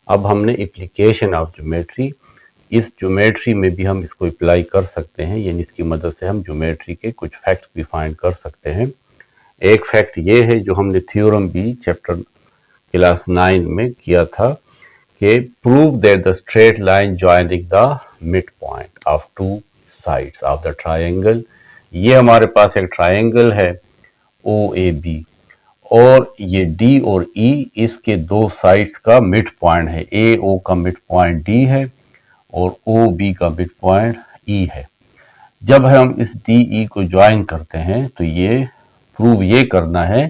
अब हमने application of geometry, इस ज्योमेट्री में भी हम इसको अप्लाई कर सकते हैं, यानी इसकी मदद से हम ज्योमेट्री के कुछ फैक्ट्स भी फाइंड कर सकते हैं। एक फैक्ट ये है जो हमने थ्योरम भी चैप्टर क्लास 9 में किया था कि prove that the straight line joining the mid point of two sides of the triangle. ये हमारे पास एक ट्रायंगल है OAB और ये D और E इसके दो साइड्स का मिड पॉइंट है। AO का मिड पॉइंट D है और OB का मिड पॉइंट E है। जब हम इस DE को ज्वाइन करते हैं तो ये प्रूव ये करना है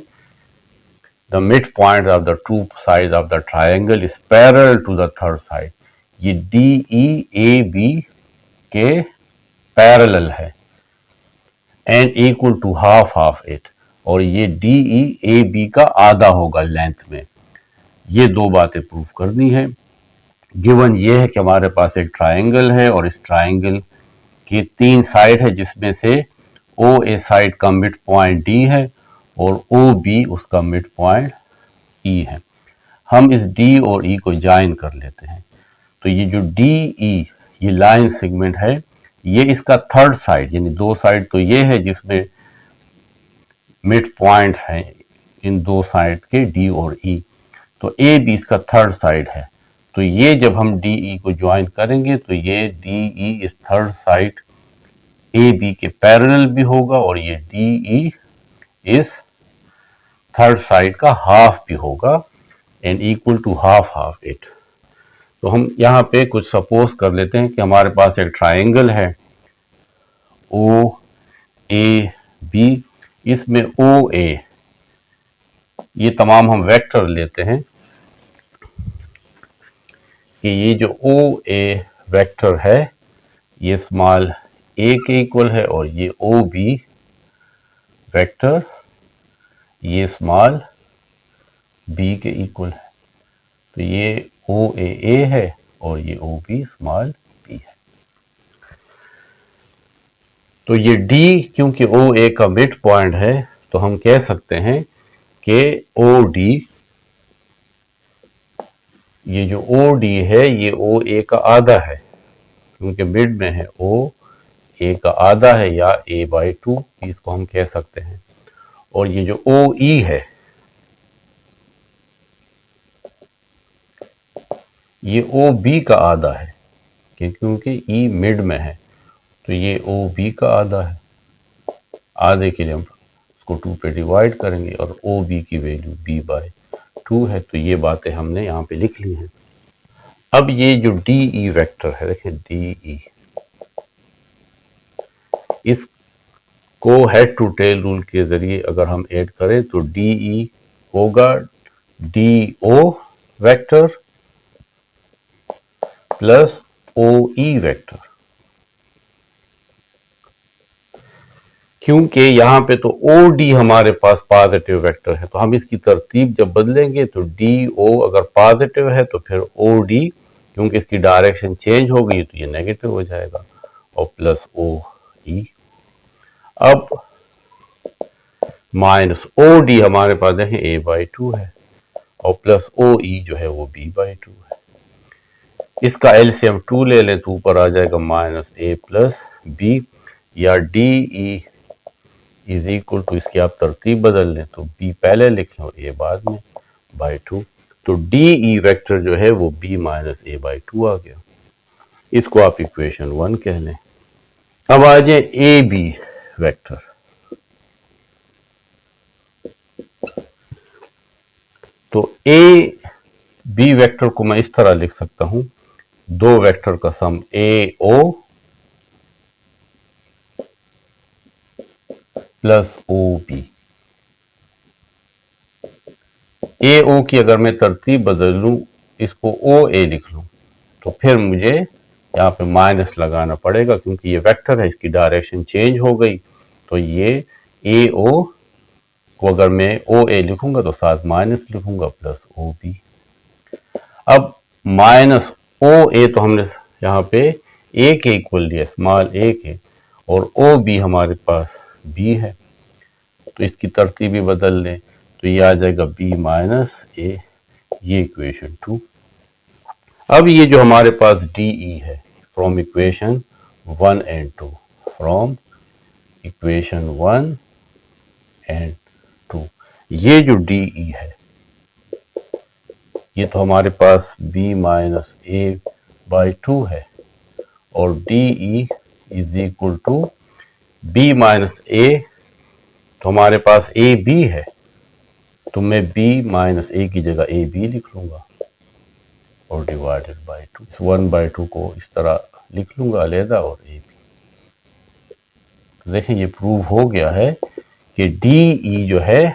the mid point of the two side of the triangle is parallel to the third side. ये DEAB के पैरेलल है and equal to half of it, और ये DEAB का आधा होगा लेंथ में। ये दो बातें प्रूफ करनी है। गिवन ये है कि हमारे पास एक ट्रायंगल है और इस ट्रायंगल की तीन साइड है जिसमें से OA साइड का मिड पॉइंट D है और OB उसका मिड पॉइंट E है। हम इस D और E को ज्वाइन कर लेते हैं तो ये जो DE ये लाइन सेगमेंट है ये इसका थर्ड साइड, यानी दो साइड तो ये है जिसमें मिड पॉइंट्स हैं इन दो साइड के D और E, तो AB इसका थर्ड साइड है। तो ये जब हम DE को ज्वाइन करेंगे तो ये DE इस थर्ड साइड AB के पैरेलल भी होगा और ये DE इस थर्ड साइड का हाफ भी होगा and equal to half of it. तो हम यहाँ पे कुछ सपोज कर लेते हैं कि हमारे पास एक ट्रायंगल है OAB, इसमें OA ये तमाम हम वेक्टर लेते हैं कि ये जो OA वेक्टर है ये स्मॉल a के इक्वल है और ये OB वेक्टर ये स्मॉल b के इक्वल है। तो ये OAA है और ये OB स्मॉल b है। तो ये D क्योंकि OA का मिड पॉइंट है तो हम कह सकते हैं कि OD, ये जो OD है ये OA का आधा है क्योंकि मिड में है, OA का आधा है या A/2 इसको हम कह सकते हैं। और ये जो OE है ये OB का आधा है क्योंकि E मिड में है, तो ये OB का आधा है। आधे के लिए हम इसको 2 पे डिवाइड करेंगे और OB की वैल्यू B/2 है। तो ये बातें हमने यहाँ पे लिख ली हैं। अब ये जो DE वेक्टर है, देखिए DE, इसको हेड टू टेल रूल के जरिए अगर हम ऐड करें तो DE होगा DO vector plus OE vector. क्योंकि यहाँ पे तो OD हमारे पास पॉजिटिव वेक्टर है तो हम इसकी तरतीब जब बदलेंगे तो DO अगर पॉजिटिव है तो फिर OD क्योंकि इसकी डायरेक्शन चेंज हो गई तो ये नेगेटिव हो जाएगा और प्लस OE। अब माइनस OD हमारे पास देखें A/2 है और प्लस OE जो है वो B/2 है। इसका एलसीएम 2 ले लें तो ऊपर आ जाएगा -A प्लस B, या DE इज इक्वल टू, इसकी आप तरतीब बदल लें तो B पहले लिखें और A बाद में /2। तो DE वेक्टर जो है वो B - A/2 आ गया। इसको आप इक्वेशन 1 कह लें। अब आ जाए AB वेक्टर। तो AB वेक्टर को मैं इस तरह लिख सकता हूं, दो वेक्टर का सम AO प्लस OB। AO की अगर मैं तरतीब बदल लूं, इसको OA लिख लूं तो फिर मुझे यहाँ पे माइनस लगाना पड़ेगा क्योंकि ये वेक्टर है, इसकी डायरेक्शन चेंज हो गई। तो ये AO को अगर मैं OA लिखूंगा तो साथ माइनस लिखूंगा प्लस OB। अब माइनस OA तो हमने यहाँ पे A के इक्वल लिया, स्मॉल a के, और OB हमारे पास B है तो इसकी तरतीब भी बदल लें तो ये आ जाएगा B - A, ये इक्वेशन 2। अब ये जो हमारे पास DE है from equation 1 and 2, from equation 1 and 2, ये जो DE है ये तो हमारे पास b माइनस a/2 है और DE is equal to b minus a, तो हमारे पास AB है तो मैं b माइनस a की जगह AB लिख लूंगा और डिवाइडेड बाय 2, 1/2 को इस तरह लिख लूंगा अलहदा और AB। तो देखें ये प्रूव हो गया है कि DE जो है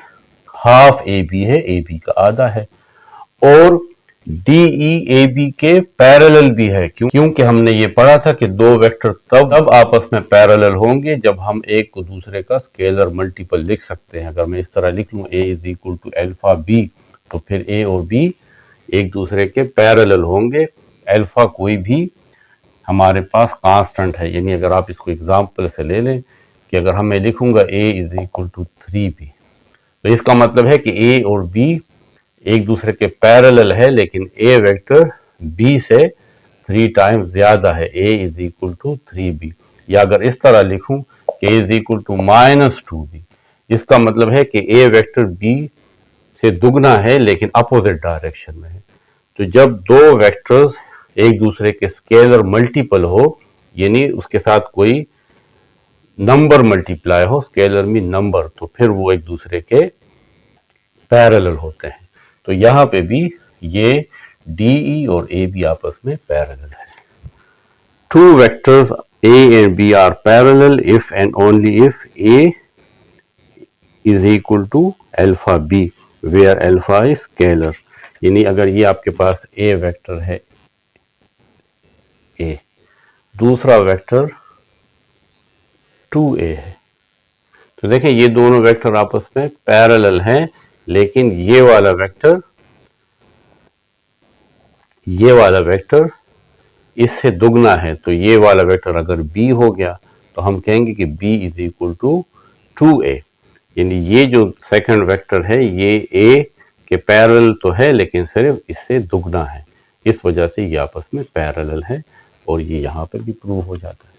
हाफ AB है, AB का आधा है, और DE AB के पैरेलल भी है। क्योंकि हमने ये पढ़ा था कि दो वेक्टर तब आपस में पैरेलल होंगे जब हम एक को दूसरे का स्केलर मल्टीपल लिख सकते हैं। अगर मैं इस तरह लिख लूं A is equal to alpha B, तो फिर A और B एक दूसरे के पैरेलल होंगे। अल्फा कोई भी हमारे पास कांस्टेंट है, यानी अगर आप इसको एग्जांपल से ले लें कि अगर हम मैं लिखूंगा A is equal to 3B, तो इसका मतलब है कि A और B एक दूसरे के पैरेलल है, लेकिन A वेक्टर B से 3 टाइम्स ज्यादा है, A is equal to 3B। या अगर इस तरह लिखूं कि A is equal to minus 2B, इसका मतलब है कि A वेक्टर B से दुगना है लेकिन अपोजिट डायरेक्शन में है। तो जब दो वेक्टर्स एक दूसरे के स्केलर मल्टीपल हो, यानी उसके साथ कोई नंबर मल्टीप्लाई हो, स्केलर में नंबर, तो फिर वो एक दूसरे के पैरेलल होते हैं। तो यहाँ पे भी ये DE और AB आपस में पैरेलल है। Two vectors A and B are parallel if and only if A is equal to alpha B, where alpha is scalar। यानी अगर ये आपके पास A वेक्टर है A, दूसरा वेक्टर 2A है, तो देखें ये दोनों वेक्टर आपस में पैरेलल हैं, लेकिन ये वाला वेक्टर इससे दुगना है। तो ये वाला वेक्टर अगर B हो गया तो हम कहेंगे कि B is equal to 2A, यानी ये जो सेकंड वेक्टर है ये A के पैरेलल तो है लेकिन सिर्फ इससे दुगना है, इस वजह से ये आपस में पैरेलल है और ये यहाँ पर भी प्रूव हो जाता है।